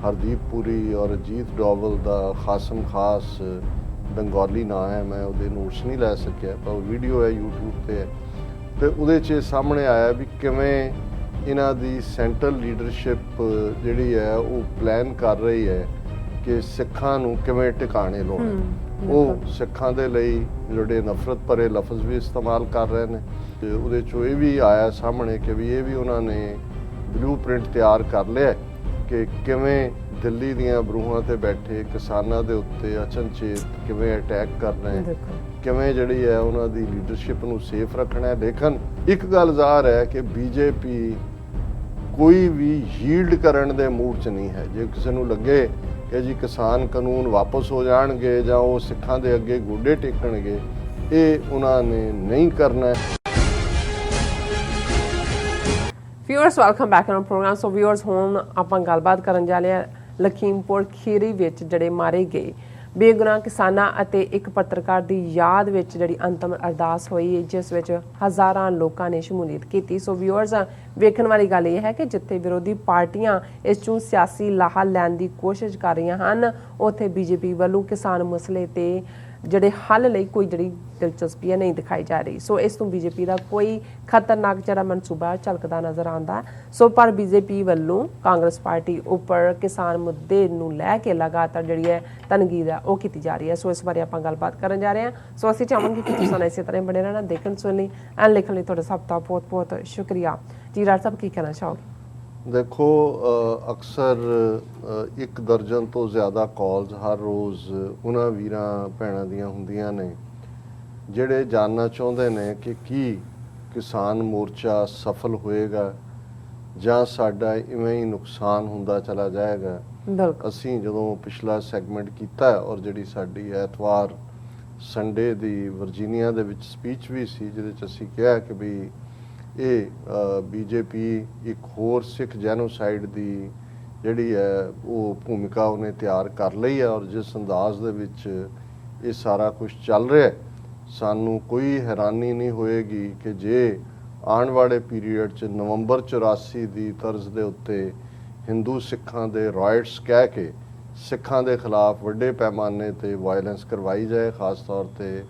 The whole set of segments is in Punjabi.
हरदीप पुरी और अजीत डोवल का खासम खास बंगाली ना है, मैं वो नोट्स नहीं लै सकिया, पर वीडियो है यूट्यूब पर तो वो सामने आया भी किमें इन्हां दी सेंट्रल लीडरशिप जिहड़ी है वो प्लान कर रही है कि सिखां नूं किवें टिकाणे लाउणे। ਉਹ ਸਿੱਖਾਂ ਦੇ ਲਈ ਜਿਹੜੇ ਨਫ਼ਰਤ ਭਰੇ ਲਫ਼ਜ਼ ਵੀ ਇਸਤੇਮਾਲ ਕਰ ਰਹੇ ਨੇ ਤੇ ਉਹਦੇ 'ਚੋਂ ਇਹ ਵੀ ਆਇਆ ਸਾਹਮਣੇ ਕਿ ਵੀ ਇਹ ਵੀ ਉਹਨਾਂ ਨੇ ਬਲੂ ਪ੍ਰਿੰਟ ਤਿਆਰ ਕਰ ਲਿਆ ਕਿ ਕਿਵੇਂ ਦਿੱਲੀ ਦੀਆਂ ਬਰੂਹਾਂ ਤੇ ਬੈਠੇ ਕਿਸਾਨਾਂ ਦੇ ਉੱਤੇ ਅਚਨਚੇਤ ਕਿਵੇਂ ਅਟੈਕ ਕਰਨਾ ਹੈ, ਕਿਵੇਂ ਜਿਹੜੀ ਹੈ ਉਹਨਾਂ ਦੀ ਲੀਡਰਸ਼ਿਪ ਨੂੰ ਸੇਫ ਰੱਖਣਾ ਹੈ। ਲੇਕਿਨ ਇੱਕ ਗੱਲ ਜ਼ਾਹਰ ਹੈ ਕਿ ਬੀਜੇਪੀ ਕੋਈ ਵੀ ਯੀਲਡ ਕਰਨ ਦੇ ਮੂਡ 'ਚ ਨਹੀਂ ਹੈ। ਜੇ ਕਿਸੇ ਨੂੰ ਲੱਗੇ कि जी किसान कानून वापस हो जाएंगे ਜਾਂ ਉਹ ਸਿੱਖਾਂ ਦੇ ਅੱਗੇ ਗੋਡੇ ਟੇਕਣਗੇ, ਇਹ ਉਹਨਾਂ ਨੇ ਨਹੀਂ ਕਰਨਾ ਹੈ। Viewers welcome back on programme. So viewers ਹੁਣ ਆਪਾਂ ਗੱਲਬਾਤ ਕਰਨ ਜਾ ਰਹੇ ਹਾਂ ਲਖੀਮਪੁਰ ਖੀਰੀ ਵਿੱਚ ਜਿਹੜੇ ਮਾਰੇ ਗਏ ਬੇਗੁਨਾਹ ਕਿਸਾਨਾਂ ਅਤੇ ਇੱਕ ਪੱਤਰਕਾਰ ਦੀ ਯਾਦ ਵਿੱਚ ਜਿਹੜੀ ਅੰਤਮ ਅਰਦਾਸ ਹੋਈ ਜਿਸ ਵਿੱਚ ਹਜ਼ਾਰਾਂ ਲੋਕਾਂ ਨੇ ਸ਼ਮੂਲੀਅਤ ਕੀਤੀ। ਸੋ ਵਿਊਅਰਸ ਵੇਖਣ ਵਾਲੀ ਗੱਲ ਇਹ ਹੈ ਕਿ ਜਿੱਥੇ ਵਿਰੋਧੀ ਪਾਰਟੀਆਂ ਇਸ ਚੋਂ ਸਿਆਸੀ ਲਾਹਾ ਲੈਣ ਦੀ ਕੋਸ਼ਿਸ਼ ਕਰ ਰਹੀਆਂ ਹਨ, ਉੱਥੇ ਬੀਜੇਪੀ ਵੱਲੋਂ ਕਿਸਾਨ ਮਸਲੇ ਤੇ ਜਿਹੜੇ ਹੱਲ ਲਈ ਕੋਈ ਜਿਹੜੀ ਦਿਲਚਸਪੀ ਨਹੀਂ ਦਿਖਾਈ ਜਾ ਰਹੀ। ਸੋ ਇਸ ਤੋਂ ਬੀਜੇਪੀ ਦਾ ਕੋਈ ਖਤਰਨਾਕ ਜਿਹੜਾ ਮਨਸੂਬਾ ਝਲਕਦਾ ਨਜ਼ਰ ਆਉਂਦਾ। ਸੋ ਪਰ ਬੀਜੇਪੀ ਵੱਲੋਂ ਕਾਂਗਰਸ ਪਾਰਟੀ ਉੱਪਰ ਕਿਸਾਨ ਮੁੱਦੇ ਨੂੰ ਲੈ ਕੇ ਲਗਾਤਾਰ ਜਿਹੜੀ ਹੈ ਤਨਕੀਦ ਹੈ ਉਹ ਕੀਤੀ ਜਾ ਰਹੀ ਹੈ। ਸੋ ਇਸ ਬਾਰੇ ਆਪਾਂ ਗੱਲਬਾਤ ਕਰਨ ਜਾ ਰਹੇ ਹਾਂ। ਸੋ ਅਸੀਂ ਚਾਹਾਂਗੇ ਕਿ ਤੁਸੀਂ ਇਸੇ ਤਰ੍ਹਾਂ ਬਣੇ ਰਹਿਣਾ, ਦੇਖਣ ਸੁਣਨ ਲਈ ਐਂਡ ਲਿਖਣ ਲਈ ਤੁਹਾਡਾ ਸਭ ਦਾ ਬਹੁਤ ਬਹੁਤ ਸ਼ੁਕਰੀਆ। ਜੀ ਰਾਜ ਸਾਹਿਬ ਕੀ ਕਹਿਣਾ ਚਾਹੋਗੇ? देखो अक्सर एक दर्जन तो ज़्यादा कॉल्स हर रोज़ उन्हां वीरां भैणां दियां हुंदियां ने ਜਿਹੜੇ ਜਾਣਨਾ ਚਾਹੁੰਦੇ ਨੇ ਕਿ ਕੀ ਕਿਸਾਨ ਮੋਰਚਾ ਸਫਲ ਹੋਏਗਾ ਜਾਂ ਸਾਡਾ ਇਵੇਂ ਹੀ ਨੁਕਸਾਨ ਹੁੰਦਾ ਚਲਾ ਜਾਏਗਾ। ਅਸੀਂ ਜਦੋਂ ਪਿਛਲਾ ਸੈਗਮੈਂਟ ਕੀਤਾ ਔਰ ਜਿਹੜੀ ਸਾਡੀ ਐਤਵਾਰ ਸੰਡੇ ਦੀ ਵਰਜੀਨੀਆ ਦੇ ਵਿੱਚ ਸਪੀਚ ਵੀ ਸੀ ਜਿਹਦੇ 'ਚ ਅਸੀਂ ਕਿਹਾ ਕਿ ਵੀ ਇਹ ਬੀਜੇਪੀ ਇੱਕ ਹੋਰ ਸਿੱਖ ਜੈਨੋਸਾਈਡ ਦੀ ਜਿਹੜੀ ਹੈ ਉਹ ਭੂਮਿਕਾ ਉਹਨੇ ਤਿਆਰ ਕਰ ਲਈ ਹੈ ਔਰ ਜਿਸ ਅੰਦਾਜ਼ ਦੇ ਵਿੱਚ ਇਹ ਸਾਰਾ ਕੁਝ ਚੱਲ ਰਿਹਾ ਸਾਨੂੰ ਕੋਈ ਹੈਰਾਨੀ ਨਹੀਂ ਹੋਏਗੀ ਕਿ ਜੇ ਆਉਣ ਵਾਲੇ ਪੀਰੀਅਡ 'ਚ ਨਵੰਬਰ 84 ਦੀ ਤਰਜ਼ ਦੇ ਉੱਤੇ ਹਿੰਦੂ ਸਿੱਖਾਂ ਦੇ ਰਾਇਟਸ ਕਹਿ ਕੇ ਸਿੱਖਾਂ ਦੇ ਖਿਲਾਫ ਵੱਡੇ ਪੈਮਾਨੇ ਤੇ ਵਾਇਲੈਂਸ ਕਰਵਾਈ ਜਾਏ, ਖਾਸ ਤੌਰ ਤੇ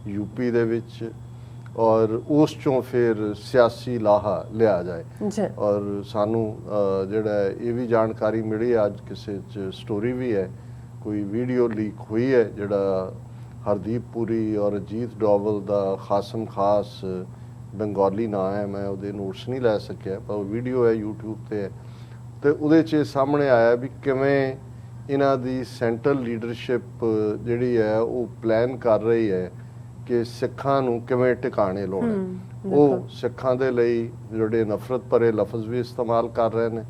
ਯੂਪੀ ਦੇ ਵਿੱਚ, और उस चों फिर सियासी लाहा लिया जाए। और सानू जिहड़ा ये भी जानकारी मिली अज किसी स्टोरी भी है, कोई वीडियो लीक हुई है जिहड़ा हरदीप पुरी और अजीत डोवल का खासम खास बंगाली ना है, मैं वो नोट्स नहीं लै सकिया, पर वीडियो है यूट्यूब पर तो वो सामने आया भी किमें इन्हां दी सेंट्रल लीडरशिप जिहड़ी है वो प्लान कर रही है कि सिखां नूं किवें टिकाणे लाउणे। वो सिखां दे लई जिहड़े नफरत भरे लफ़ज़ भी इस्तेमाल कर रहे हैं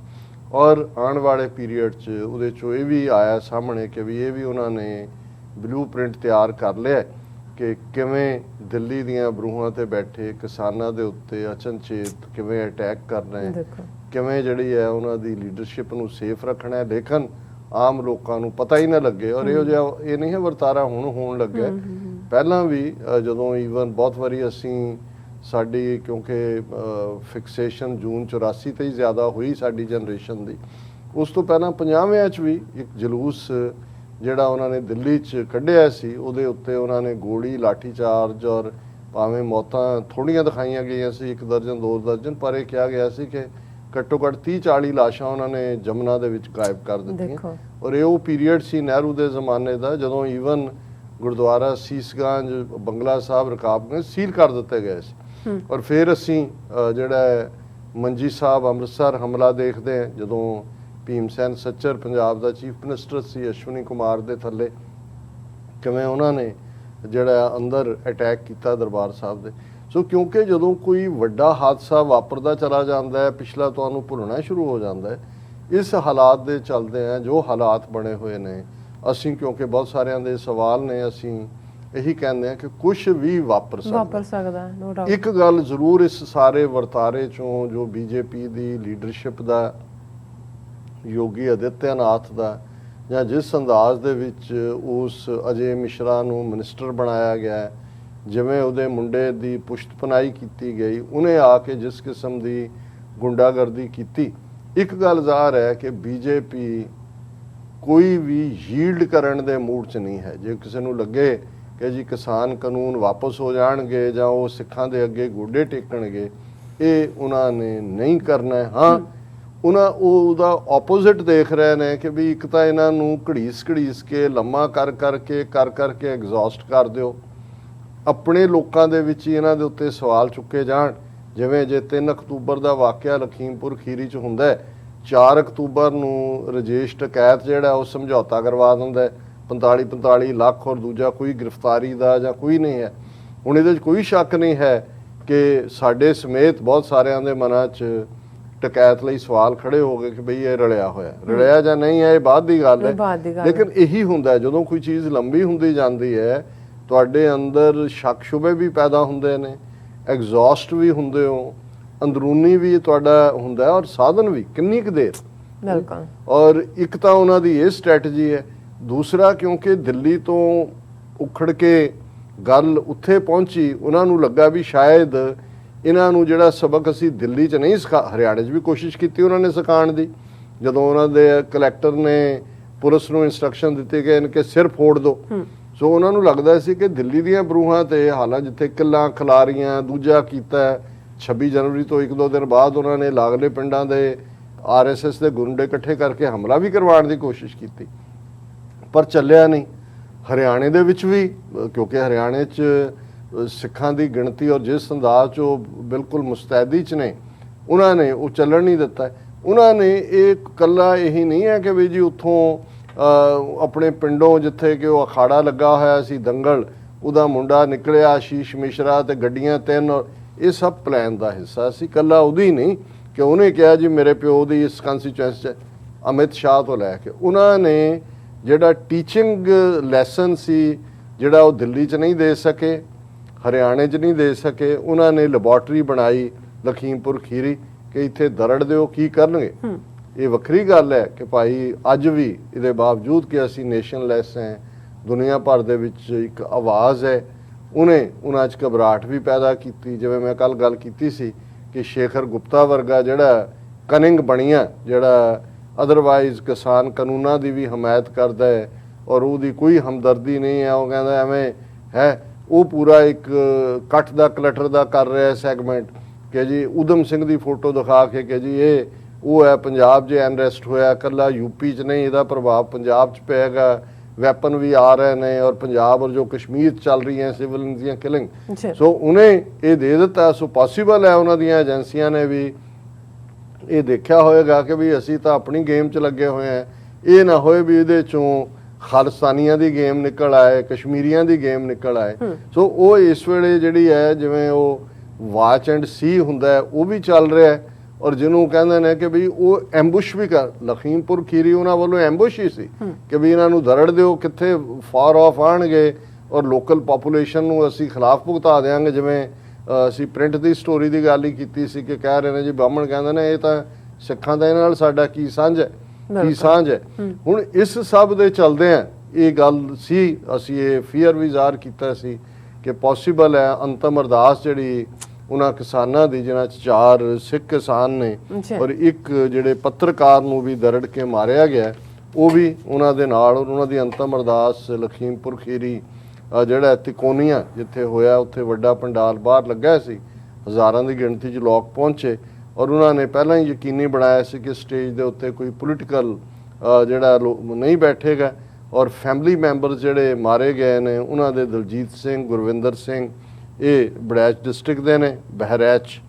और आने वाले पीरीयड च उहदे चों ये भी आया सामने कि भी ये भी उन्होंने ब्लू प्रिंट तैयार कर लिया कि किवें दिल्ली दीयां बरूहां ते बैठे किसानां दे उत्ते अचनचेत किवें अटैक करना है, किवें जिहड़ी है उन्हां दी लीडरशिप नूं सेफ रखना है। लेकिन आम लोगों को पता ही ना लगे और इहो जिहा ये नहीं है वरतारा हुण होण लग्या। ਪਹਿਲਾਂ ਵੀ ਜਦੋਂ ਈਵਨ ਬਹੁਤ ਵਾਰੀ ਅਸੀਂ ਸਾਡੀ ਕਿਉਂਕਿ ਫਿਕਸੇਸ਼ਨ ਜੂਨ 84 ਤੇ ਹੀ ਜ਼ਿਆਦਾ ਹੋਈ ਸਾਡੀ ਜਨਰੇਸ਼ਨ ਦੀ, ਉਸ ਤੋਂ ਪਹਿਲਾਂ 50ਵਿਆਂ 'ਚ ਵੀ ਇੱਕ ਜਲੂਸ ਜਿਹੜਾ ਉਹਨਾਂ ਨੇ ਦਿੱਲੀ 'ਚ ਕੱਢਿਆ ਸੀ ਉਹਦੇ ਉੱਤੇ ਉਹਨਾਂ ਨੇ ਗੋਲੀ ਲਾਠੀ ਚਾਰਜ ਔਰ ਭਾਵੇਂ ਮੌਤਾਂ ਥੋੜ੍ਹੀਆਂ ਦਿਖਾਈਆਂ ਗਈਆਂ ਸੀ, 1 ਦਰਜਨ 2 ਦਰਜਨ, ਪਰ ਇਹ ਕਿਹਾ ਗਿਆ ਸੀ ਕਿ ਘੱਟੋ ਘੱਟ 30-40 ਲਾਸ਼ਾਂ ਉਹਨਾਂ ਨੇ ਜਮਨਾ ਦੇ ਵਿੱਚ ਗਾਇਬ ਕਰ ਦਿੱਤੀਆਂ। ਔਰ ਇਹ ਉਹ ਪੀਰੀਅਡ ਸੀ ਨਹਿਰੂ ਦੇ ਜ਼ਮਾਨੇ ਦਾ ਜਦੋਂ ਈਵਨ ਗੁਰਦੁਆਰਾ ਸੀਸਗੰਜ, ਬੰਗਲਾ ਸਾਹਿਬ, ਰਕਾਬਗੰਜ ਸੀਲ ਕਰ ਦਿੱਤੇ ਗਏ ਸੀ। ਔਰ ਫਿਰ ਅਸੀਂ ਜਿਹੜਾ ਮੰਜੀ ਸਾਹਿਬ ਅੰਮ੍ਰਿਤਸਰ ਹਮਲਾ ਦੇਖਦੇ ਹਾਂ ਜਦੋਂ ਭੀਮ ਸੈਨ ਸੱਚਰ ਪੰਜਾਬ ਦਾ ਚੀਫ ਮਿਨਿਸਟਰ ਸੀ ਅਸ਼ਵਨੀ ਕੁਮਾਰ ਦੇ ਥੱਲੇ ਕਿਵੇਂ ਉਹਨਾਂ ਨੇ ਜਿਹੜਾ ਅੰਦਰ ਅਟੈਕ ਕੀਤਾ ਦਰਬਾਰ ਸਾਹਿਬ ਦੇ। ਸੋ ਕਿਉਂਕਿ ਜਦੋਂ ਕੋਈ ਵੱਡਾ ਹਾਦਸਾ ਵਾਪਰਦਾ ਚਲਾ ਜਾਂਦਾ ਹੈ ਪਿਛਲਾ ਤੁਹਾਨੂੰ ਭੁੱਲਣਾ ਸ਼ੁਰੂ ਹੋ ਜਾਂਦਾ ਹੈ। ਇਸ ਹਾਲਾਤ ਦੇ ਚੱਲਦੇ ਆ ਜੋ ਹਾਲਾਤ ਬਣੇ ਹੋਏ ਨੇ ਅਸੀਂ ਕਿਉਂਕਿ ਬਹੁਤ ਸਾਰਿਆਂ ਦੇ ਸਵਾਲ ਨੇ ਅਸੀਂ ਇਹੀ ਕਹਿੰਦੇ ਆ ਕਿ ਕੁਝ ਵੀ ਵਾਪਰ ਸਕਦਾ। ਨੋ ਡਾਊਟ ਇੱਕ ਗੱਲ ਜ਼ਰੂਰ ਇਸ ਸਾਰੇ ਵਰਤਾਰੇ ਚੋਂ ਜੋ ਬੀਜੇਪੀ ਦੀ ਲੀਡਰਸ਼ਿਪ ਦਾ, ਯੋਗੀ ਆਦਿੱਤਿਆਨਾਥ ਦਾ ਜਾਂ ਜਿਸ ਅੰਦਾਜ਼ ਦੇ ਵਿੱਚ ਉਸ ਅਜੇ ਮਿਸ਼ਰਾ ਨੂੰ ਮਿਨਿਸਟਰ ਬਣਾਇਆ ਗਿਆ, ਜਿਵੇਂ ਉਹਦੇ ਮੁੰਡੇ ਦੀ ਪੁਸ਼ਤਪਨਾਹੀ ਕੀਤੀ ਗਈ, ਉਹਨੇ ਆ ਕੇ ਜਿਸ ਕਿਸਮ ਦੀ ਗੁੰਡਾਗਰਦੀ ਕੀਤੀ, ਇੱਕ ਗੱਲ ਜ਼ਾਹਰ ਹੈ ਕਿ ਬੀਜੇਪੀ ਕੋਈ ਵੀ ਯੀਲਡ ਕਰਨ ਦੇ ਮੂਡ 'ਚ ਨਹੀਂ ਹੈ। ਜੇ ਕਿਸੇ ਨੂੰ ਲੱਗੇ ਕਿ ਜੀ ਕਿਸਾਨ ਕਾਨੂੰਨ ਵਾਪਸ ਹੋ ਜਾਣਗੇ ਜਾਂ ਉਹ ਸਿੱਖਾਂ ਦੇ ਅੱਗੇ ਗੋਡੇ ਟੇਕਣਗੇ, ਇਹ ਉਹਨਾਂ ਨੇ ਨਹੀਂ ਕਰਨਾ ਹੈ। ਹਾਂ, ਉਹਦਾ ਆਪੋਜ਼ਿਟ ਦੇਖ ਰਹੇ ਨੇ ਕਿ ਵੀ ਇੱਕ ਤਾਂ ਇਹਨਾਂ ਨੂੰ ਘੜੀਸ ਕੇ ਲੰਮਾ ਕਰਕੇ ਐਗਜ਼ੌਸਟ ਕਰ ਦਿਓ, ਆਪਣੇ ਲੋਕਾਂ ਦੇ ਵਿੱਚ ਹੀ ਇਹਨਾਂ ਦੇ ਉੱਤੇ ਸਵਾਲ ਚੁੱਕੇ ਜਾਣ। ਜਿਵੇਂ ਜੇ 3 ਅਕਤੂਬਰ ਦਾ ਵਾਕਿਆ ਲਖੀਮਪੁਰ ਖੀਰੀ 'ਚ ਹੁੰਦਾ ਹੈ, 4 ਅਕਤੂਬਰ ਨੂੰ ਰਜੇਸ਼ ਟਕੈਤ ਜਿਹੜਾ ਉਹ ਸਮਝੌਤਾ ਕਰਵਾ ਦਿੰਦਾ ਹੈ 45 ਲੱਖ, ਔਰ ਦੂਜਾ ਕੋਈ ਗ੍ਰਿਫਤਾਰੀ ਦਾ ਜਾਂ ਕੋਈ ਨਹੀਂ ਹੈ। ਹੁਣ ਇਹਦੇ 'ਚ ਕੋਈ ਸ਼ੱਕ ਨਹੀਂ ਹੈ ਕਿ ਸਾਡੇ ਸਮੇਤ ਬਹੁਤ ਸਾਰਿਆਂ ਦੇ ਮਨਾਂ 'ਚ ਟਕੈਤ ਲਈ ਸਵਾਲ ਖੜੇ ਹੋ ਗਏ ਕਿ ਬਈ ਇਹ ਰਲਿਆ ਜਾਂ ਨਹੀਂ ਹੈ, ਇਹ ਬਾਅਦ ਦੀ ਗੱਲ ਹੈ। ਲੇਕਿਨ ਇਹੀ ਹੁੰਦਾ ਹੈ, ਜਦੋਂ ਕੋਈ ਚੀਜ਼ ਲੰਬੀ ਹੁੰਦੀ ਜਾਂਦੀ ਹੈ ਤੁਹਾਡੇ ਅੰਦਰ ਸ਼ੱਕ ਸ਼ੁਬੇ ਵੀ ਪੈਦਾ ਹੁੰਦੇ ਨੇ, ਐਗਜ਼ੌਸਟ ਵੀ ਹੁੰਦੇ ਹੋ, ਅੰਦਰੂਨੀ ਵੀ ਤੁਹਾਡਾ ਹੁੰਦਾ ਔਰ ਸਾਧਨ ਵੀ ਕਿੰਨੀ ਕੁ ਦੇਰ। ਬਿਲਕੁਲ। ਔਰ ਇੱਕ ਤਾਂ ਉਹਨਾਂ ਦੀ ਇਹ ਸਟ੍ਰੈਟਜੀ ਹੈ, ਦੂਸਰਾ ਕਿਉਂਕਿ ਦਿੱਲੀ ਤੋਂ ਉਖੜ ਕੇ ਗੱਲ ਉੱਥੇ ਪਹੁੰਚੀ, ਉਹਨਾਂ ਨੂੰ ਲੱਗਾ ਵੀ ਸ਼ਾਇਦ ਇਹਨਾਂ ਨੂੰ ਜਿਹੜਾ ਸਬਕ ਅਸੀਂ ਦਿੱਲੀ 'ਚ ਨਹੀਂ ਹਰਿਆਣੇ 'ਚ ਵੀ ਕੋਸ਼ਿਸ਼ ਕੀਤੀ ਉਹਨਾਂ ਨੇ ਸਿਖਾਉਣ ਦੀ, ਜਦੋਂ ਉਹਨਾਂ ਦੇ ਕਲੈਕਟਰ ਨੇ ਪੁਲਿਸ ਨੂੰ ਇੰਸਟਰਕਸ਼ਨ ਦਿੱਤੀ ਕਿ ਇਨਕੇ ਸਿਰ ਫੋੜ ਦਿਓ। ਸੋ ਉਹਨਾਂ ਨੂੰ ਲੱਗਦਾ ਸੀ ਕਿ ਦਿੱਲੀ ਦੀਆਂ ਬਰੂਹਾਂ ਤੇ ਹਾਲਾਂ ਜਿੱਥੇ ਕਿੱਲਾਂ ਖਿਲਾਰੀਆਂ, ਦੂਜਾ ਕੀਤਾ 26 ਜਨਵਰੀ ਤੋਂ 1-2 ਦਿਨ ਬਾਅਦ ਉਹਨਾਂ ਨੇ ਲਾਗਲੇ ਪਿੰਡਾਂ ਦੇ RSS ਦੇ ਗੁੰਡੇ ਇਕੱਠੇ ਕਰਕੇ ਹਮਲਾ ਵੀ ਕਰਵਾਉਣ ਦੀ ਕੋਸ਼ਿਸ਼ ਕੀਤੀ, ਪਰ ਚੱਲਿਆ ਨਹੀਂ। ਹਰਿਆਣੇ ਦੇ ਵਿੱਚ ਵੀ ਕਿਉਂਕਿ ਹਰਿਆਣੇ 'ਚ ਸਿੱਖਾਂ ਦੀ ਗਿਣਤੀ ਔਰ ਜਿਸ ਅੰਦਾਜ਼ 'ਚ ਉਹ ਬਿਲਕੁਲ ਮੁਸਤੈਦੀ 'ਚ ਨੇ, ਉਹਨਾਂ ਨੇ ਉਹ ਚੱਲਣ ਨਹੀਂ ਦਿੱਤਾ। ਉਹਨਾਂ ਨੇ ਇਹ ਇਕੱਲਾ ਇਹੀ ਨਹੀਂ ਹੈ ਕਿ ਵੀ ਜੀ ਉੱਥੋਂ ਆਪਣੇ ਪਿੰਡੋਂ ਜਿੱਥੇ ਕਿ ਉਹ ਅਖਾੜਾ ਲੱਗਾ ਹੋਇਆ ਸੀ ਦੰਗਲ, ਉਹਦਾ ਮੁੰਡਾ ਨਿਕਲਿਆ ਆਸ਼ੀਸ਼ ਮਿਸ਼ਰਾ ਤੇ ਗੱਡੀਆਂ 3, ਇਹ ਸਭ ਪਲਾਨ ਦਾ ਹਿੱਸਾ ਸੀ। ਇਕੱਲਾ ਉਹਦੀ ਨਹੀਂ ਕਿ ਉਹਨੇ ਕਿਹਾ ਜੀ ਮੇਰੇ ਪਿਓ ਦੀ ਇਸ ਕੰਸਟੀਚੁਐਂਸੀ 'ਚ ਅਮਿਤ ਸ਼ਾਹ ਤੋਂ ਲੈ ਕੇ ਉਹਨਾਂ ਨੇ ਜਿਹੜਾ ਟੀਚਿੰਗ ਲੈਸਨ ਸੀ ਜਿਹੜਾ ਉਹ ਦਿੱਲੀ 'ਚ ਨਹੀਂ ਦੇ ਸਕੇ, ਹਰਿਆਣੇ 'ਚ ਨਹੀਂ ਦੇ ਸਕੇ, ਉਹਨਾਂ ਨੇ ਲੈਬੋਰਟਰੀ ਬਣਾਈ ਲਖੀਮਪੁਰ ਖੀਰੀ ਕਿ ਇੱਥੇ ਦਰੜ ਦਿਓ, ਕੀ ਕਰਨਗੇ। ਇਹ ਵੱਖਰੀ ਗੱਲ ਹੈ ਕਿ ਭਾਈ ਅੱਜ ਵੀ ਇਹਦੇ ਬਾਵਜੂਦ ਕਿ ਅਸੀਂ ਨੇਸ਼ਨਲੈਸ ਹੈ, ਦੁਨੀਆ ਭਰ ਦੇ ਵਿੱਚ ਇੱਕ ਆਵਾਜ਼ ਹੈ, ਉਹਨਾਂ 'ਚ ਘਬਰਾਹਟ ਵੀ ਪੈਦਾ ਕੀਤੀ। ਜਿਵੇਂ ਮੈਂ ਕੱਲ ਗੱਲ ਕੀਤੀ ਸੀ ਕਿ ਸ਼ੇਖਰ ਗੁਪਤਾ ਵਰਗਾ ਜਿਹੜਾ ਕਨਿੰਗ ਬਣੀਆਂ, ਜਿਹੜਾ ਅਦਰਵਾਈਜ਼ ਕਿਸਾਨ ਕਾਨੂੰਨਾਂ ਦੀ ਵੀ ਹਮਾਇਤ ਕਰਦਾ ਹੈ ਔਰ ਉਹਦੀ ਕੋਈ ਹਮਦਰਦੀ ਨਹੀਂ ਹੈ, ਉਹ ਕਹਿੰਦਾ ਐਵੇਂ ਹੈ, ਉਹ ਪੂਰਾ ਇੱਕ ਕੱਟ ਦਾ ਕਲਟਰ ਦਾ ਕਰ ਰਿਹਾ ਸੈਗਮੈਂਟ ਕਿ ਜੀ ਊਧਮ ਸਿੰਘ ਦੀ ਫੋਟੋ ਦਿਖਾ ਕੇ ਕਿ ਜੀ ਇਹ ਉਹ ਹੈ ਪੰਜਾਬ 'ਚ ਅਨਰੈਸਟ ਹੋਇਆ, ਇਕੱਲਾ ਯੂਪੀ 'ਚ ਨਹੀਂ, ਇਹਦਾ ਪ੍ਰਭਾਵ ਪੰਜਾਬ 'ਚ ਪਏਗਾ, ਵੈਪਨ ਵੀ ਆ ਰਹੇ ਨੇ ਔਰ ਪੰਜਾਬ ਔਰ ਜੋ ਕਸ਼ਮੀਰ ਚੱਲ ਰਹੀ ਹੈ ਸਿਵਲ ਦੀਆਂ ਕਿਲਿੰਗ। ਸੋ ਉਹਨੇ ਇਹ ਦੇ ਦਿੱਤਾ। ਸੋ ਪੋਸੀਬਲ ਹੈ ਉਹਨਾਂ ਦੀਆਂ ਏਜੰਸੀਆਂ ਨੇ ਵੀ ਇਹ ਦੇਖਿਆ ਹੋਏਗਾ ਕਿ ਵੀ ਅਸੀਂ ਤਾਂ ਆਪਣੀ ਗੇਮ 'ਚ ਲੱਗੇ ਹੋਏ ਹਾਂ, ਇਹ ਨਾ ਹੋਏ ਵੀ ਇਹਦੇ 'ਚੋਂ ਖਾਲਿਸਤਾਨੀਆਂ ਦੀ ਗੇਮ ਨਿਕਲ ਆਏ, ਕਸ਼ਮੀਰੀਆਂ ਦੀ ਗੇਮ ਨਿਕਲ ਆਏ। ਸੋ ਉਹ ਇਸ ਵੇਲੇ ਜਿਹੜੀ ਹੈ ਜਿਵੇਂ ਉਹ ਵਾਚ ਐਂਡ ਸੀ ਹੁੰਦਾ ਹੈ ਉਹ ਵੀ ਚੱਲ ਰਿਹਾ ਹੈ, ਔਰ ਜਿਹਨੂੰ ਕਹਿੰਦੇ ਨੇ ਕਿ ਵੀ ਉਹ ਐਂਬੁਸ਼ ਵੀ ਕਰ, ਲਖੀਮਪੁਰ ਖੀਰੀ ਉਹਨਾਂ ਵੱਲੋਂ ਐਂਬੁਸ਼ ਹੀ ਸੀ ਕਿ ਵੀ ਇਹਨਾਂ ਨੂੰ ਦਰੜ ਦਿਓ, ਕਿੱਥੇ ਫਾਰ ਆਫ ਆਣਗੇ ਔਰ ਲੋਕਲ ਪਾਪੂਲੇਸ਼ਨ ਨੂੰ ਅਸੀਂ ਖਿਲਾਫ ਭੁਗਤਾ ਦੇਵਾਂਗੇ। ਜਿਵੇਂ ਅਸੀਂ ਪ੍ਰਿੰਟ ਦੀ ਸਟੋਰੀ ਦੀ ਗੱਲ ਹੀ ਕੀਤੀ ਸੀ ਕਿ ਕਹਿ ਰਹੇ ਨੇ ਜੀ ਬਾਹਮਣ ਕਹਿੰਦੇ ਨੇ ਇਹ ਤਾਂ ਸਿੱਖਾਂ ਦਾ, ਇਹਨਾਂ ਨਾਲ ਸਾਡਾ ਕੀ ਸਾਂਝ ਹੈ, ਕੀ ਸਾਂਝ ਹੈ। ਹੁਣ ਇਸ ਸਭ ਦੇ ਚਲਦੇ ਆ ਇਹ ਗੱਲ ਸੀ, ਅਸੀਂ ਇਹ ਫੀਅਰ ਵੀ ਜ਼ਾਹਰ ਕੀਤਾ ਸੀ ਕਿ ਪੋਸੀਬਲ ਹੈ ਅੰਤਮ ਅਰਦਾਸ ਜਿਹੜੀ ਉਹਨਾਂ ਕਿਸਾਨਾਂ ਦੀ ਜਿਹਨਾਂ 'ਚ 4 ਸਿੱਖ ਕਿਸਾਨ ਨੇ ਔਰ ਇੱਕ ਜਿਹੜੇ ਪੱਤਰਕਾਰ ਨੂੰ ਵੀ ਦਰੜ ਕੇ ਮਾਰਿਆ ਗਿਆ, ਉਹ ਵੀ ਉਹਨਾਂ ਦੇ ਨਾਲ, ਉਹਨਾਂ ਦੀ ਅੰਤਮ ਅਰਦਾਸ ਲਖੀਮਪੁਰ ਖੀਰੀ ਜਿਹੜਾ ਤਿਕੋਨੀਆ ਜਿੱਥੇ ਹੋਇਆ ਉੱਥੇ ਵੱਡਾ ਪੰਡਾਲ ਬਾਹਰ ਲੱਗਾ ਸੀ, ਹਜ਼ਾਰਾਂ ਦੀ ਗਿਣਤੀ 'ਚ ਲੋਕ ਪਹੁੰਚੇ ਔਰ ਉਹਨਾਂ ਨੇ ਪਹਿਲਾਂ ਹੀ ਯਕੀਨੀ ਬਣਾਇਆ ਸੀ ਕਿ ਸਟੇਜ ਦੇ ਉੱਤੇ ਕੋਈ ਪੋਲੀਟੀਕਲ ਜਿਹੜਾ ਨਹੀਂ ਬੈਠੇਗਾ। ਔਰ ਫੈਮਿਲੀ ਮੈਂਬਰਸ ਜਿਹੜੇ ਮਾਰੇ ਗਏ ਨੇ ਉਹਨਾਂ ਦੇ ਦਲਜੀਤ ਸਿੰਘ, ਗੁਰਵਿੰਦਰ ਸਿੰਘ, ਇਹ ਬੜੈਚ ਡਿਸਟ੍ਰਿਕਟ ਦੇ ਨੇ, ਬਹਿਰੈਚ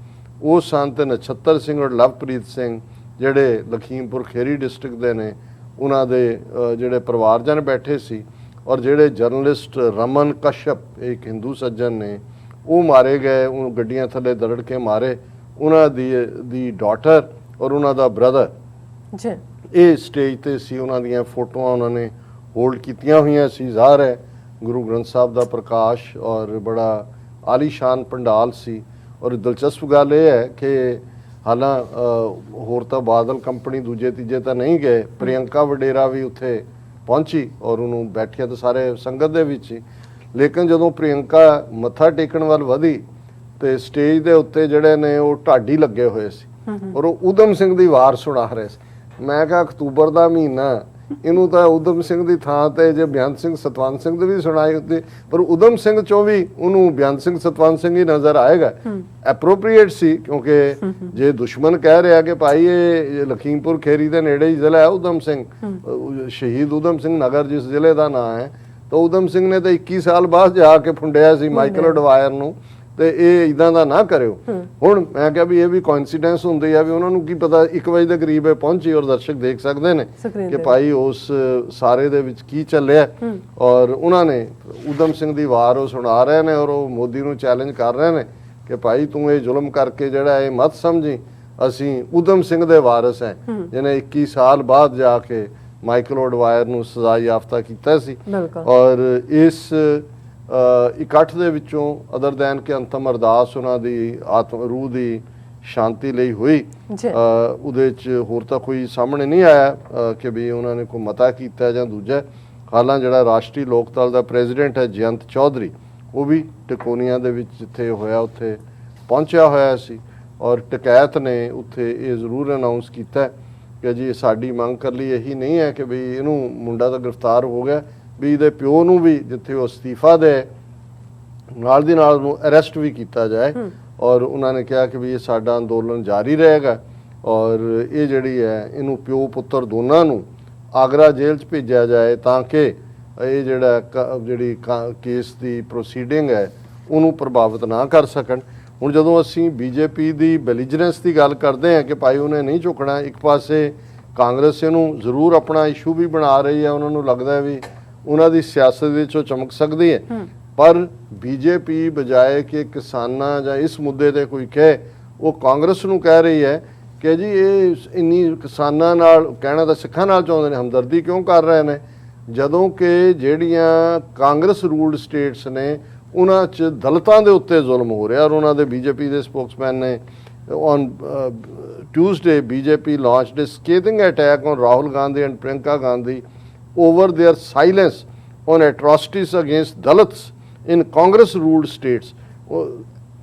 ਉਹ ਸਨ, ਤੇ ਨਛੱਤਰ ਸਿੰਘ ਔਰ ਲਵਪ੍ਰੀਤ ਸਿੰਘ ਜਿਹੜੇ ਲਖੀਮਪੁਰ ਖੀਰੀ ਡਿਸਟ੍ਰਿਕਟ ਦੇ ਨੇ, ਉਹਨਾਂ ਦੇ ਜਿਹੜੇ ਪਰਿਵਾਰਜਨ ਬੈਠੇ ਸੀ। ਔਰ ਜਿਹੜੇ ਜਰਨਲਿਸਟ ਰਮਨ ਕਸ਼ਪ ਇੱਕ ਹਿੰਦੂ ਸੱਜਣ ਨੇ ਉਹ ਮਾਰੇ ਗਏ, ਉਹ ਗੱਡੀਆਂ ਥੱਲੇ ਦਰੜ ਕੇ ਮਾਰੇ, ਉਹਨਾਂ ਦੀ ਡਾਟਰ ਔਰ ਉਹਨਾਂ ਦਾ ਬ੍ਰਦਰ ਇਹ ਸਟੇਜ ਤੇ ਸੀ, ਉਹਨਾਂ ਦੀਆਂ ਫੋਟੋਆਂ ਉਹਨਾਂ ਨੇ ਹੋਲਡ ਕੀਤੀਆਂ ਹੋਈਆਂ ਸੀ। ਜ਼ਾਹਰ ਹੈ ਗੁਰੂ ਗ੍ਰੰਥ ਸਾਹਿਬ ਦਾ ਪ੍ਰਕਾਸ਼ ਔਰ ਬੜਾ ਆਲੀਸ਼ਾਨ ਪੰਡਾਲ ਸੀ। ਔਰ ਦਿਲਚਸਪ ਗੱਲ ਇਹ ਹੈ ਕਿ ਹਾਲਾਂ ਹੋਰ ਤਾਂ ਬਾਦਲ ਕੰਪਨੀ ਦੂਜੇ ਤੀਜੇ ਤਾਂ ਨਹੀਂ ਗਏ, ਪ੍ਰਿਯੰਕਾ ਵਡੇਰਾ ਵੀ ਉੱਥੇ ਪਹੁੰਚੀ ਔਰ ਉਹਨੂੰ ਬੈਠਿਆ ਤਾਂ ਸਾਰੇ ਸੰਗਤ ਦੇ ਵਿੱਚ ਹੀ, ਲੇਕਿਨ ਜਦੋਂ ਪ੍ਰਿਯੰਕਾ ਮੱਥਾ ਟੇਕਣ ਵੱਲ ਵਧੀ ਤੇ ਸਟੇਜ ਦੇ ਉੱਤੇ ਜਿਹੜੇ ਨੇ ਉਹ ਢਾਡੀ ਲੱਗੇ ਹੋਏ ਸੀ ਔਰ ਉਹ ਊਧਮ ਸਿੰਘ ਦੀ ਵਾਰ ਸੁਣਾ ਰਹੇ ਸੀ। ਮੈਂ ਕਿਹਾ ਅਕਤੂਬਰ ਦਾ ਮਹੀਨਾ, ਇਹਨੂੰ ਤਾਂ ਉਦਮ ਸਿੰਘ ਦੀ ਥਾਂ ਤੇ ਜੇ ਬੇਅੰਤ ਸਿੰਘ ਸਤਵੰਤ ਸਿੰਘ ਦੀ ਵੀ ਸੁਣਾਈ ਹੁੰਦੀ, ਪਰ ਉਦਮ ਸਿੰਘ ਚੋਂ ਵੀ ਉਹਨੂੰ ਬੇਅੰਤ ਸਿੰਘ ਸਤਵੰਤ ਸਿੰਘ ਹੀ ਨਜ਼ਰ ਆਏਗਾ। ਐਪਰੋਪਰੀਏਟ ਸੀ, ਕਿਉਂਕਿ ਜੇ ਦੁਸ਼ਮਣ ਕਹਿ ਰਿਹਾ ਕਿ ਭਾਈ ਇਹ ਲਖੀਮਪੁਰ ਖੇਰੀ ਦੇ ਨੇੜੇ ਹੀ ਜ਼ਿਲ੍ਹਾ ਹੈ ਉਦਮ ਸਿੰਘ, ਸ਼ਹੀਦ ਉਦਮ ਸਿੰਘ ਨਗਰ ਜਿਸ ਜ਼ਿਲ੍ਹੇ ਦਾ ਨਾਂ ਹੈ, ਤਾਂ ਉਦਮ ਸਿੰਘ ਨੇ ਤਾਂ 21 ਸਾਲ ਬਾਅਦ ਜਾ ਕੇ ਫੁੰਡਿਆ ਸੀ ਮਾਈਕਲ ਐਡਵਾਇਰ ਨੂੰ, ਤੇ ਇਹ ਇਦਾਂ ਦਾ ਨਾ ਕਰਿਓ। ਹੁਣ ਮੈਂ ਕਿਹਾ ਵੀ ਇਹ ਵੀ ਕੋਇਨਸੀਡੈਂਸ ਹੁੰਦੀ ਆ, ਵੀ ਉਹਨਾਂ ਨੂੰ ਕੀ ਪਤਾ 1 ਵਜੇ ਦੇ ਕਰੀਬ ਇਹ ਪਹੁੰਚੀ, ਔਰ ਦਰਸ਼ਕ ਦੇਖ ਸਕਦੇ ਨੇ ਕਿ ਭਾਈ ਉਸ ਸਾਰੇ ਦੇ ਵਿੱਚ ਕੀ ਚੱਲਿਆ। ਔਰ ਉਹਨਾਂ ਨੇ ਉਦਮ ਸਿੰਘ ਦੀ ਵਾਰ ਉਹ ਸੁਣਾ ਰਹੇ ਨੇ, ਔਰ ਉਹ ਮੋਦੀ ਨੂੰ ਚੈਲੰਜ ਕਰ ਰਹੇ ਨੇ ਕਿ ਭਾਈ ਤੂੰ ਇਹ ਜ਼ੁਲਮ ਕਰਕੇ ਜਿਹੜਾ ਇਹ ਮਤ ਸਮਝੀ, ਅਸੀਂ ਉਦਮ ਸਿੰਘ ਦੇ ਵਾਰਿਸ ਹੈ, ਜਿਹਨੇ 21 ਸਾਲ ਬਾਅਦ ਜਾ ਕੇ ਮਾਈਕਲ ਐਡਵਾਇਰ ਨੂੰ ਸਜ਼ਾ ਯਾਫਤਾ ਕੀਤਾ ਸੀ। ਔਰ ਇਸ ਇਕੱਠ ਦੇ ਵਿੱਚੋਂ ਅਦਰ ਦੈਨ ਕਿ ਅੰਤਮ ਅਰਦਾਸ ਉਹਨਾਂ ਦੀ ਆਤਮ ਰੂਹ ਦੀ ਸ਼ਾਂਤੀ ਲਈ ਹੋਈ, ਉਹਦੇ 'ਚ ਹੋਰ ਤਾਂ ਕੋਈ ਸਾਹਮਣੇ ਨਹੀਂ ਆਇਆ ਕਿ ਵੀ ਉਹਨਾਂ ਨੇ ਕੋਈ ਮਤਾ ਕੀਤਾ ਜਾਂ ਦੂਜਾ। ਹਾਲਾਂ ਜਿਹੜਾ ਰਾਸ਼ਟਰੀ ਲੋਕ ਦਲ ਦਾ ਪ੍ਰੈਜ਼ੀਡੈਂਟ ਹੈ ਜਯੰਤ ਚੌਧਰੀ, ਉਹ ਵੀ ਟਿਕੋਨੀਆ ਦੇ ਵਿੱਚ ਜਿੱਥੇ ਹੋਇਆ ਉੱਥੇ ਪਹੁੰਚਿਆ ਹੋਇਆ ਸੀ, ਔਰ ਟਕੈਤ ਨੇ ਉੱਥੇ ਇਹ ਜ਼ਰੂਰ ਅਨਾਉਂਸ ਕੀਤਾ ਕਿ ਜੀ ਸਾਡੀ ਮੰਗ ਕਰ ਲਈ ਇਹੀ ਨਹੀਂ ਹੈ ਕਿ ਵੀ ਇਹਨੂੰ ਮੁੰਡਾ ਤਾਂ ਗ੍ਰਿਫਤਾਰ ਹੋ ਗਿਆ, ਵੀ ਇਹਦੇ ਪਿਓ ਨੂੰ ਵੀ ਜਿੱਥੇ ਉਹ ਅਸਤੀਫਾ ਦੇ ਨਾਲ ਦੀ ਨਾਲ ਉਹਨੂੰ ਅਰੈਸਟ ਵੀ ਕੀਤਾ ਜਾਏ। ਔਰ ਉਹਨਾਂ ਨੇ ਕਿਹਾ ਕਿ ਵੀ ਇਹ ਸਾਡਾ ਅੰਦੋਲਨ ਜਾਰੀ ਰਹੇਗਾ, ਔਰ ਇਹ ਜਿਹੜੀ ਹੈ ਇਹਨੂੰ ਪਿਓ ਪੁੱਤਰ ਦੋਨਾਂ ਨੂੰ ਆਗਰਾ ਜੇਲ੍ਹ 'ਚ ਭੇਜਿਆ ਜਾਏ, ਤਾਂ ਕਿ ਇਹ ਜਿਹੜੀ ਕੇਸ ਦੀ ਪ੍ਰੋਸੀਡਿੰਗ ਹੈ ਉਹਨੂੰ ਪ੍ਰਭਾਵਿਤ ਨਾ ਕਰ ਸਕਣ। ਹੁਣ ਜਦੋਂ ਅਸੀਂ ਬੀਜੇਪੀ ਦੀ ਬੈਲੀਜਰੈਂਸ ਦੀ ਗੱਲ ਕਰਦੇ ਹਾਂ ਕਿ ਭਾਈ ਉਹਨੇ ਨਹੀਂ ਝੁਕਣਾ, ਇੱਕ ਪਾਸੇ ਕਾਂਗਰਸ ਇਹਨੂੰ ਜ਼ਰੂਰ ਆਪਣਾ ਇਸ਼ੂ ਵੀ ਬਣਾ ਰਹੀ ਹੈ, ਉਹਨਾਂ ਨੂੰ ਲੱਗਦਾ ਵੀ ਉਹਨਾਂ ਦੀ ਸਿਆਸਤ ਵਿੱਚ ਉਹ ਚਮਕ ਸਕਦੀ ਹੈ, ਪਰ ਬੀਜੇਪੀ ਬਜਾਏ ਕਿ ਕਿਸਾਨਾਂ ਜਾਂ ਇਸ ਮੁੱਦੇ ਤੇ ਕੋਈ ਕਹੇ, ਉਹ ਕਾਂਗਰਸ ਨੂੰ ਕਹਿ ਰਹੀ ਹੈ ਕਿ ਜੀ ਇਹ ਇੰਨੀ ਕਿਸਾਨਾਂ ਨਾਲ, ਕਹਿਣਾ ਤਾਂ ਸਿੱਖਾਂ ਨਾਲ ਚਾਹੁੰਦੇ ਨੇ, ਹਮਦਰਦੀ ਕਿਉਂ ਕਰ ਰਹੇ ਨੇ, ਜਦੋਂ ਕਿ ਜਿਹੜੀਆਂ ਕਾਂਗਰਸ ਰੂਲਡ ਸਟੇਟਸ ਨੇ ਉਹਨਾਂ 'ਚ ਦਲਿਤਾਂ ਦੇ ਉੱਤੇ ਜ਼ੁਲਮ ਹੋ ਰਿਹਾ। ਔਰ ਉਹਨਾਂ ਦੇ ਬੀਜੇਪੀ ਦੇ ਸਪੋਕਸਮੈਨ ਨੇ on Tuesday BJP launched a scathing attack on Rahul Gandhi and Priyanka Gandhi over their silence on atrocities against Dalits in Congress-ruled states,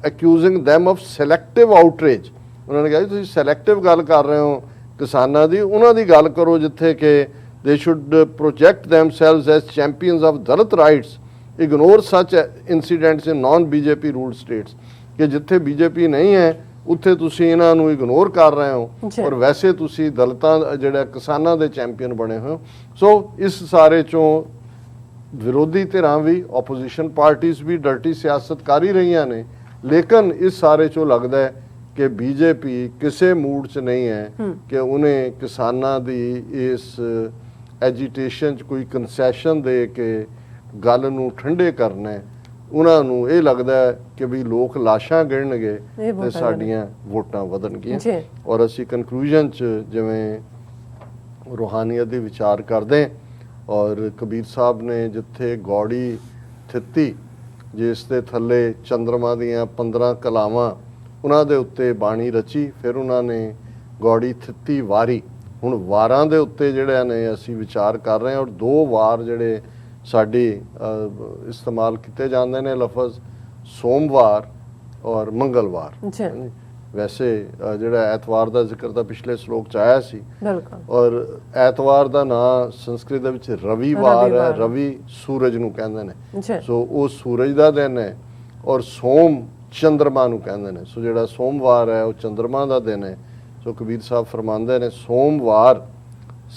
accusing them of selective outrage। ਉਹਨਾਂ ਨੇ ਕਿਹਾ ਜੀ ਤੁਸੀਂ ਸੈਲੈਕਟਿਵ ਗੱਲ ਕਰ ਰਹੇ ਹੋ ਕਿਸਾਨਾਂ ਦੀ, ਉਹਨਾਂ ਦੀ ਗੱਲ ਕਰੋ ਜਿੱਥੇ ਕਿ they should project themselves as champions of Dalit rights, ignore such incidents in non-BJP ruled states। ਕਿ ਜਿੱਥੇ ਬੀਜੇਪੀ ਨਹੀਂ ਹੈ ਉੱਥੇ ਤੁਸੀਂ ਇਹਨਾਂ ਨੂੰ ਇਗਨੋਰ ਕਰ ਰਹੇ ਹੋ, ਔਰ ਵੈਸੇ ਤੁਸੀਂ ਦਲਿਤਾਂ ਜਿਹੜਾ ਕਿਸਾਨਾਂ ਦੇ ਚੈਂਪੀਅਨ ਬਣੇ ਹੋਏ ਹੋ। ਸੋ ਇਸ ਸਾਰੇ ਚੋਂ ਵਿਰੋਧੀ ਧਿਰਾਂ ਵੀ, ਆਪੋਜੀਸ਼ਨ ਪਾਰਟੀਆਂ ਵੀ ਡਰਟੀ ਸਿਆਸਤ ਕਰ ਹੀ ਰਹੀਆਂ ਨੇ, ਲੇਕਿਨ ਇਸ ਸਾਰੇ ਚੋਂ ਲੱਗਦਾ ਹੈ ਕਿ ਬੀਜੇਪੀ ਕਿਸੇ ਮੂਡ 'ਚ ਨਹੀਂ ਹੈ ਕਿ ਉਹਨੇ ਕਿਸਾਨਾਂ ਦੀ ਇਸ ਐਜੀਟੇਸ਼ਨ 'ਚ ਕੋਈ ਕੰਸੈਸ਼ਨ ਦੇ ਕੇ ਗੱਲ ਨੂੰ ਠੰਡੇ ਕਰਨਾ ਹੈ। ਉਹਨਾਂ ਨੂੰ ਇਹ ਲੱਗਦਾ ਹੈ ਕਿ ਵੀ ਲੋਕ ਲਾਸ਼ਾਂ ਗਿਣਨਗੇ ਤੇ ਸਾਡੀਆਂ ਵੋਟਾਂ ਵਧਣਗੀਆਂ। ਔਰ ਅਸੀਂ ਕਨਕਲੂਜਨ 'ਚ ਜਿਵੇਂ ਰੂਹਾਨੀਅਤ ਦੀ ਵਿਚਾਰ ਕਰਦੇ, ਔਰ ਕਬੀਰ ਸਾਹਿਬ ਨੇ ਜਿੱਥੇ ਗੌੜੀ ਥਿੱਤੀ, ਜਿਸ ਦੇ ਥੱਲੇ ਚੰਦਰਮਾ ਦੀਆਂ 15 ਕਲਾਵਾਂ, ਉਹਨਾਂ ਦੇ ਉੱਤੇ ਬਾਣੀ ਰਚੀ, ਫਿਰ ਉਹਨਾਂ ਨੇ ਗੌੜੀ ਥਿੱਤੀ ਵਾਰੀ। ਹੁਣ ਵਾਰਾਂ ਦੇ ਉੱਤੇ ਜਿਹੜੇ ਨੇ ਅਸੀਂ ਵਿਚਾਰ ਕਰ ਰਹੇ ਹਾਂ, ਔਰ 2 ਵਾਰ ਜਿਹੜੇ ਸਾਡੇ ਇਸਤੇਮਾਲ ਕੀਤੇ ਜਾਂਦੇ ਨੇ ਲਫ਼ਜ਼, ਸੋਮਵਾਰ ਔਰ ਮੰਗਲਵਾਰ। ਵੈਸੇ ਜਿਹੜਾ ਐਤਵਾਰ ਦਾ ਜ਼ਿਕਰ ਤਾਂ ਪਿਛਲੇ ਸ਼ਲੋਕ 'ਚ ਆਇਆ ਸੀ, ਔਰ ਐਤਵਾਰ ਦਾ ਨਾਂ ਸੰਸਕ੍ਰਿਤ ਦੇ ਵਿੱਚ ਰਵੀਵਾਰ ਹੈ, ਰਵੀ ਸੂਰਜ ਨੂੰ ਕਹਿੰਦੇ ਨੇ, ਸੋ ਉਹ ਸੂਰਜ ਦਾ ਦਿਨ ਹੈ, ਔਰ ਸੋਮ ਚੰਦਰਮਾ ਨੂੰ ਕਹਿੰਦੇ ਨੇ। ਸੋ ਜਿਹੜਾ ਸੋਮਵਾਰ ਹੈ ਉਹ ਚੰਦਰਮਾ ਦਾ ਦਿਨ ਹੈ। ਸੋ ਕਬੀਰ ਸਾਹਿਬ ਫਰਮਾਉਂਦੇ ਨੇ, ਸੋਮਵਾਰ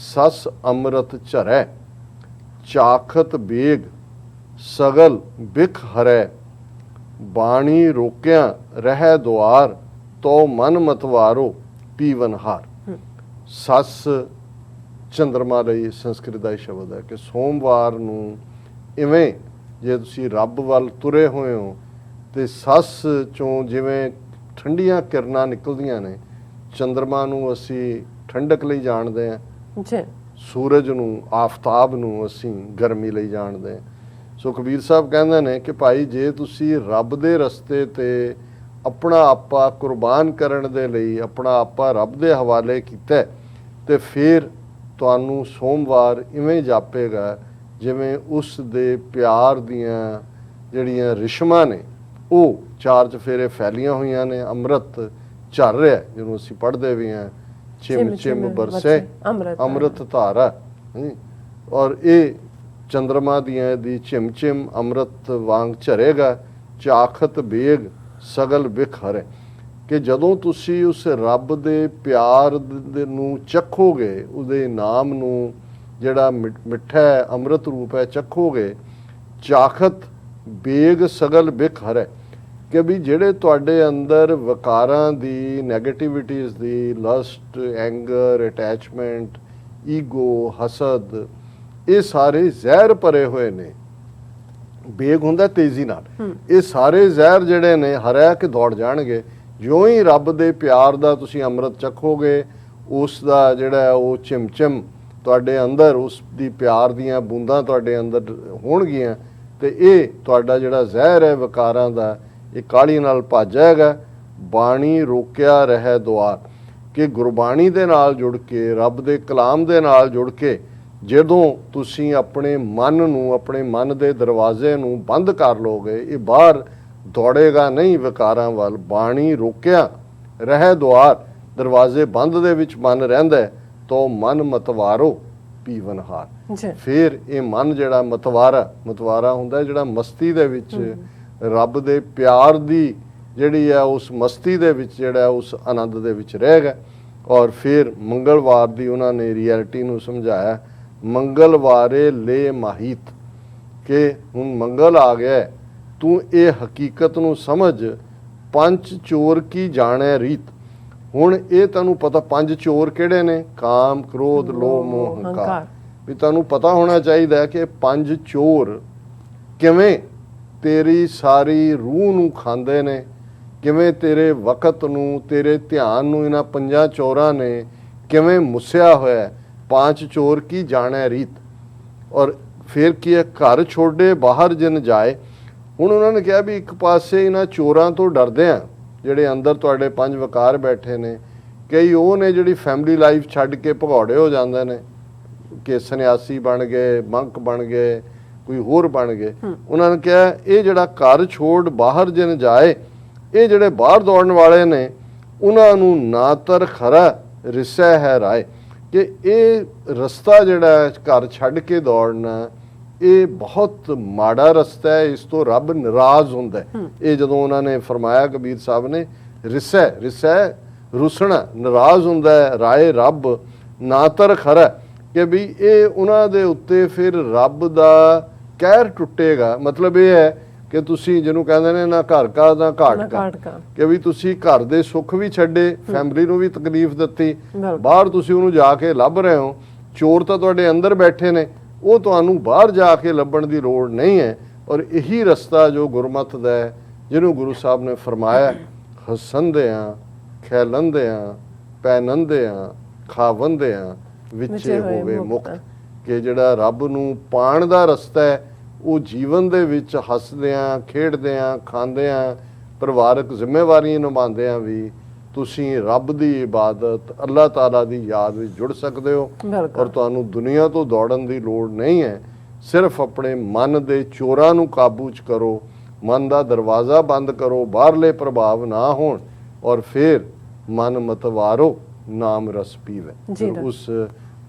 ਸਸ ਅੰਮ੍ਰਿਤ ਝਰੈ, ਚਾਖਤ ਬੇਗ ਸਗਲ ਬਿਖ ਹਰੈ, ਬਾਣੀ ਰੋਕਿਆ ਰਹਿ ਦੁਆਰ, ਤੋ ਮਨ ਮਤਵਾਰੋ ਪੀਵਨ ਹਾਰ। ਸੱਸ ਚੰਦਰਮਾ ਲਈ ਸੰਸਕ੍ਰਿਤ ਦਾ ਸ਼ਬਦ ਹੈ ਕਿ ਸੋਮਵਾਰ ਨੂੰ ਇਵੇਂ ਜੇ ਤੁਸੀਂ ਰੱਬ ਵੱਲ ਤੁਰੇ ਹੋਏ ਹੋ ਤੇ ਸੱਸ ਚੋਂ ਜਿਵੇਂ ਠੰਡੀਆਂ ਕਿਰਨਾਂ ਨਿਕਲਦੀਆਂ ਨੇ, ਚੰਦਰਮਾ ਨੂੰ ਅਸੀਂ ਠੰਡਕ ਲਈ ਜਾਣਦੇ ਹਾਂ, ਸੂਰਜ ਨੂੰ, ਆਫਤਾਬ ਨੂੰ ਅਸੀਂ ਗਰਮੀ ਲਈ ਜਾਣਦੇ ਹਾਂ। ਸੋ ਕਬੀਰ ਸਾਹਿਬ ਕਹਿੰਦੇ ਨੇ ਕਿ ਭਾਈ ਜੇ ਤੁਸੀਂ ਰੱਬ ਦੇ ਰਸਤੇ ਤੇ ਆਪਣਾ ਆਪਾ ਕੁਰਬਾਨ ਕਰਨ ਦੇ ਲਈ ਆਪਣਾ ਆਪਾ ਰੱਬ ਦੇ ਹਵਾਲੇ ਕੀਤਾ, ਤੇ ਫਿਰ ਤੁਹਾਨੂੰ ਸੋਮਵਾਰ ਇਵੇਂ ਜਾਪੇਗਾ ਜਿਵੇਂ ਉਸ ਦੇ ਪਿਆਰ ਦੀਆਂ ਜਿਹੜੀਆਂ ਰਿਸ਼ਮਾਂ ਨੇ ਉਹ 4 ਚਫੇਰੇ ਫੈਲੀਆਂ ਹੋਈਆਂ ਨੇ, ਅੰਮ੍ਰਿਤ ਝਰ ਰਿਹਾ ਜਿਹਨੂੰ ਅਸੀਂ ਪੜ੍ਹਦੇ ਵੀ ਹਾਂ, ਚਿਮ ਚਿਮ ਬਰਸੇ ਅੰਮ੍ਰਿਤ ਧਾਰਾ। ਹਾਂਜੀ। ਔਰ ਇਹ ਚੰਦਰਮਾ ਦੀਆਂ ਦੀ ਝਿਮ ਅੰਮ੍ਰਿਤ ਵਾਂਗ ਝਰੇਗਾ, ਚਾਖਤ ਬੇਗ ਸਗਲ ਬਿਖ ਹਰੇ। ਕਿ ਜਦੋਂ ਤੁਸੀਂ ਉਸ ਰੱਬ ਦੇ ਪਿਆਰ ਨੂੰ ਚੱਖੋਗੇ, ਉਹਦੇ ਨਾਮ ਨੂੰ ਜਿਹੜਾ ਮਿੱਠਾ ਹੈ, ਅੰਮ੍ਰਿਤ ਰੂਪ ਹੈ, ਚੱਖੋਗੇ, ਚਾਖਤ ਬੇਗ ਸਗਲ ਬਿਖ ਹਰੇ। ਕਿ ਵੀ ਜਿਹੜੇ ਤੁਹਾਡੇ ਅੰਦਰ ਵਿਕਾਰਾਂ ਦੀ, ਨੈਗੇਟਿਵਿਟੀਜ਼ ਦੀ, ਲਸਟ, ਐਂਗਰ, ਅਟੈਚਮੈਂਟ, ਈਗੋ, ਹਸਦ, ਇਹ ਸਾਰੇ ਜ਼ਹਿਰ ਭਰੇ ਹੋਏ ਨੇ। ਬੇਗ ਹੁੰਦਾ ਤੇਜ਼ੀ ਨਾਲ, ਇਹ ਸਾਰੇ ਜ਼ਹਿਰ ਜਿਹੜੇ ਨੇ ਹਰਿਆ ਕੇ ਦੌੜ ਜਾਣਗੇ। ਜਿਉਂ ਹੀ ਰੱਬ ਦੇ ਪਿਆਰ ਦਾ ਤੁਸੀਂ ਅੰਮ੍ਰਿਤ ਚੱਖੋਗੇ, ਉਸ ਦਾ ਜਿਹੜਾ ਉਹ ਚਿਮਚਿਮ ਤੁਹਾਡੇ ਅੰਦਰ, ਉਸ ਦੀ ਪਿਆਰ ਦੀਆਂ ਬੂੰਦਾਂ ਤੁਹਾਡੇ ਅੰਦਰ ਹੋਣਗੀਆਂ, ਤੇ ਇਹ ਤੁਹਾਡਾ ਜਿਹੜਾ ਜ਼ਹਿਰ ਹੈ ਵਿਕਾਰਾਂ ਦਾ, ਇਹ ਕਾਹਲੀ ਨਾਲ ਭੱਜ ਜਾਏਗਾ। ਬਾਣੀ ਰੋਕਿਆ ਰਹਿ ਦੁਆਰ। ਕਿ ਗੁਰਬਾਣੀ ਦੇ ਨਾਲ ਜੁੜ ਕੇ, ਰੱਬ ਦੇ ਕਲਾਮ ਦੇ ਨਾਲ ਜੁੜ ਕੇ ਜਦੋਂ ਤੁਸੀਂ ਆਪਣੇ ਮਨ ਨੂੰ, ਆਪਣੇ ਮਨ ਦੇ ਦਰਵਾਜ਼ੇ ਨੂੰ ਬੰਦ ਕਰ ਲੋਗੇ, ਇਹ ਬਾਹਰ ਦੌੜੇਗਾ ਨਹੀਂ ਵਿਕਾਰਾਂ ਵੱਲ। ਬਾਣੀ ਰੋਕਿਆ ਰਹਿ ਦੁਆਰ, ਦਰਵਾਜ਼ੇ ਬੰਦ ਦੇ ਵਿੱਚ ਮਨ ਰਹਿੰਦਾ, ਤਾਂ ਮਨ ਮਤਵਾਰੋ ਪੀਵਨਹਾਰ। ਫਿਰ ਇਹ ਮਨ ਜਿਹੜਾ ਮਤਵਾਰਾ ਹੁੰਦਾ, ਜਿਹੜਾ ਮਸਤੀ ਦੇ ਵਿੱਚ, ਰੱਬ ਦੇ ਪਿਆਰ ਦੀ ਜਿਹੜੀ ਹੈ ਉਸ ਮਸਤੀ ਦੇ ਵਿੱਚ, ਜਿਹੜਾ ਉਸ ਆਨੰਦ ਦੇ ਵਿੱਚ ਰਹੇਗਾ। ਔਰ ਫਿਰ ਮੰਗਲਵਾਰ ਦੀ ਉਹਨਾਂ ਨੇ ਰਿਐਲਿਟੀ ਨੂੰ ਸਮਝਾਇਆ, ਮੰਗਲਵਾਰੇ ਲੈ ਮਾਹੀਤ। ਕਿ ਹੁਣ ਮੰਗਲ ਆ ਗਿਆ, ਤੂੰ ਇਹ ਹਕੀਕਤ ਨੂੰ ਸਮਝ, ਪੰਜ ਚੋਰ ਕੀ ਜਾਣੈ ਰੀਤ। ਹੁਣ ਇਹ ਤੁਹਾਨੂੰ ਪਤਾ ਪੰਜ ਚੋਰ ਕਿਹੜੇ ਨੇ? ਕਾਮ, ਕ੍ਰੋਧ, ਲੋਭ, ਮੋਹ, ਹੰਕਾਰ। ਵੀ ਤੁਹਾਨੂੰ ਪਤਾ ਹੋਣਾ ਚਾਹੀਦਾ ਕਿ ਪੰਜ ਚੋਰ ਕਿਵੇਂ ਤੇਰੀ ਸਾਰੀ ਰੂਹ ਨੂੰ ਖਾਂਦੇ ਨੇ, ਕਿਵੇਂ ਤੇਰੇ ਵਕਤ ਨੂੰ, ਤੇਰੇ ਧਿਆਨ ਨੂੰ ਇਹਨਾਂ ਪੰਜਾਂ ਚੋਰਾਂ ਨੇ ਕਿਵੇਂ ਮੁੱਸਿਆ ਹੋਇਆ। ਪਾਂਚ ਚੋਰ ਕੀ ਜਾਣੈ ਰੀਤ। ਔਰ ਫਿਰ ਕੀ ਹੈ, ਘਰ ਛੋੜੇ ਬਾਹਰ ਜਿਨ ਜਾਏ। ਹੁਣ ਉਹਨਾਂ ਨੇ ਕਿਹਾ ਵੀ ਇੱਕ ਪਾਸੇ ਇਹਨਾਂ ਚੋਰਾਂ ਤੋਂ ਡਰਦੇ ਆ, ਜਿਹੜੇ ਅੰਦਰ ਤੁਹਾਡੇ ਪੰਜ ਵਕਾਰ ਬੈਠੇ ਨੇ। ਕਈ ਉਹ ਨੇ ਜਿਹੜੀ ਫੈਮਿਲੀ ਲਾਈਫ ਛੱਡ ਕੇ ਭਗੌੜੇ ਹੋ ਜਾਂਦੇ ਨੇ, ਕਿ ਸੰਨਿਆਸੀ ਬਣ ਗਏ, ਮੰਕ ਬਣ ਗਏ, ਕੋਈ ਹੋਰ ਬਣ ਗਏ। ਉਹਨਾਂ ਨੇ ਕਿਹਾ ਇਹ ਜਿਹੜਾ ਘਰ ਛੋੜ ਬਾਹਰ ਜਿਨ ਜਾਏ, ਇਹ ਜਿਹੜੇ ਬਾਹਰ ਦੌੜਨ ਵਾਲੇ ਨੇ, ਉਹਨਾਂ ਨੂੰ ਨਾ ਤਰ ਖਰਾ ਰਿਸੈ ਹੈ ਰਾਏ। ਕਿ ਇਹ ਰਸਤਾ ਜਿਹੜਾ ਘਰ ਛੱਡ ਕੇ ਦੌੜਨਾ, ਇਹ ਬਹੁਤ ਮਾੜਾ ਰਸਤਾ ਹੈ, ਇਸ ਤੋਂ ਰੱਬ ਨਾਰਾਜ਼ ਹੁੰਦਾ। ਇਹ ਜਦੋਂ ਉਹਨਾਂ ਨੇ ਫਰਮਾਇਆ ਕਬੀਰ ਸਾਹਿਬ ਨੇ, ਰਿਸੈ ਰੁਸਣਾ, ਨਾਰਾਜ਼ ਹੁੰਦਾ ਹੈ, ਰਾਏ ਰੱਬ ਨਾ ਤਰ ਖਰਾ। ਕਿ ਵੀ ਇਹ ਉਹਨਾਂ ਦੇ ਉੱਤੇ ਫਿਰ ਰੱਬ ਦਾ ਕਹਿਰ ਟੁੱਟੇਗਾ। ਮਤਲਬ ਇਹ ਹੈ ਕਿ ਤੁਸੀਂ ਜਿਹਨੂੰ ਕਹਿੰਦੇ ਨੇ ਨਾ ਘਰ ਕਾ ਨਾ ਘਾਟ ਕਾ, ਕਿ ਵੀ ਤੁਸੀਂ ਘਰ ਦੇ ਸੁੱਖ ਵੀ ਛੱਡੇ, ਫੈਮਿਲੀ ਨੂੰ ਵੀ ਤਕਲੀਫ ਦਿੱਤੀ, ਬਾਹਰ ਤੁਸੀਂ ਉਹਨੂੰ ਜਾ ਕੇ ਲੱਭ ਰਹੇ ਹੋ। ਚੋਰ ਤਾਂ ਤੁਹਾਡੇ ਅੰਦਰ ਬੈਠੇ ਨੇ, ਉਹ ਤੁਹਾਨੂੰ ਬਾਹਰ ਜਾ ਕੇ ਲੱਭਣ ਦੀ ਲੋੜ ਨਹੀਂ ਹੈ। ਔਰ ਇਹੀ ਰਸਤਾ ਜੋ ਗੁਰਮਤਿ ਦਾ ਹੈ, ਜਿਹਨੂੰ ਗੁਰੂ ਸਾਹਿਬ ਨੇ ਫਰਮਾਇਆ, ਹਸੰਦਿਆਂ, ਖੈਲੰਦਿਆਂ, ਪੈਨੰਦਿਆਂ, ਖਾਵੰਦਿਆਂ, ਵਿੱਚੇ ਹੋਵੇ ਮੁਕਤ। ਕਿ ਜਿਹੜਾ ਰੱਬ ਨੂੰ ਪਾਣ ਦਾ ਰਸਤਾ ਹੈ, ਉਹ ਜੀਵਨ ਦੇ ਵਿੱਚ ਹੱਸਦਿਆਂ, ਖੇਡਦਿਆਂ, ਖਾਂਦਿਆਂ, ਪਰਿਵਾਰਕ ਜ਼ਿੰਮੇਵਾਰੀਆਂ ਨਿਭਾਉਂਦਿਆਂ ਵੀ ਤੁਸੀਂ ਰੱਬ ਦੀ ਇਬਾਦਤ, ਅੱਲਾਹ ਤਾਲਾ ਦੀ ਯਾਦ ਵਿੱਚ ਜੁੜ ਸਕਦੇ ਹੋ। ਔਰ ਤੁਹਾਨੂੰ ਦੁਨੀਆ ਤੋਂ ਦੌੜਨ ਦੀ ਲੋੜ ਨਹੀਂ ਹੈ। ਸਿਰਫ ਆਪਣੇ ਮਨ ਦੇ ਚੋਰਾਂ ਨੂੰ ਕਾਬੂ 'ਚ ਕਰੋ, ਮਨ ਦਾ ਦਰਵਾਜ਼ਾ ਬੰਦ ਕਰੋ, ਬਾਹਰਲੇ ਪ੍ਰਭਾਵ ਨਾ ਹੋਣ, ਔਰ ਫਿਰ ਮਨ ਮਤਵਾਰੋ ਨਾਮ ਰਸ ਪੀਵੇ। ਉਸ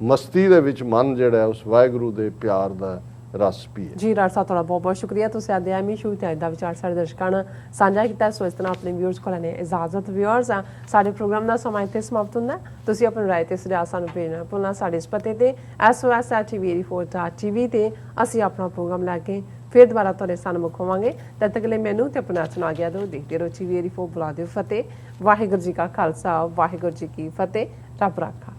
ਮਸਤੀ ਦੇ ਵਿੱਚ ਮਨ ਜਿਹੜਾ ਉਸ ਵਾਹਿਗੁਰੂ ਦੇ ਪਿਆਰ ਦਾ ਰਸ ਪੀਏ। ਜੀ ਰਾਜ ਸਾਹਿਬ, ਤੁਹਾਡਾ ਬਹੁਤ ਬਹੁਤ ਸ਼ੁਕਰੀਆ। ਤੁਸੀਂ ਅੱਜ ਐਮੀ ਸ਼ੂ ਤੇ ਅੱਜ ਦਾ ਵਿਚਾਰ ਸਾਡੇ ਦਰਸ਼ਕਾਂ ਨਾਲ ਸਾਂਝਾ ਕੀਤਾ। ਸੋ ਇਸ ਤਰ੍ਹਾਂ ਆਪਣੇ ਵਿਊਅਰਸ ਕੋਲ ਨੇ ਇਜਾਜ਼ਤ। ਵਿਊਅਰਸ, ਸਾਡੇ ਪ੍ਰੋਗਰਾਮ ਦਾ ਸਮਾਂ ਇੱਥੇ ਸਮਾਪਤ ਹੁੰਦਾ। ਤੁਸੀਂ ਆਪਣੀ ਰਾਏ ਤੇ ਸੁਝਾਅ ਸਾਨੂੰ ਭੇਜਣਾ ਭੁੱਲਣਾ ਸਾਡੇ ਇਸ ਪਤੇ ਤੇ sos@tv84.tv ਤੇ ਅਸੀਂ ਆਪਣਾ ਪ੍ਰੋਗਰਾਮ ਲੈ ਕੇ ਫਿਰ ਦੁਬਾਰਾ ਤੁਹਾਡੇ ਸਾਹਮਣੇ ਹੋਵਾਂਗੇ। ਤਦ ਤੱਕ ਲਈ ਮੈਨੂੰ ਤੇ ਆਪਣਾ ਸੁਣਾ ਗਿਆ ਦਿਓ। ਦੇਖਦੇ ਰਹੋ TV84 ਬੁਲਾ ਦਿਓ ਫਤਿਹ। ਵਾਹਿਗੁਰੂ ਜੀ ਕਾ ਖਾਲਸਾ, ਵਾਹਿਗੁਰੂ ਜੀ ਕੀ ਫਤਿਹ। ਰੱਬ ਰਾਖਾ।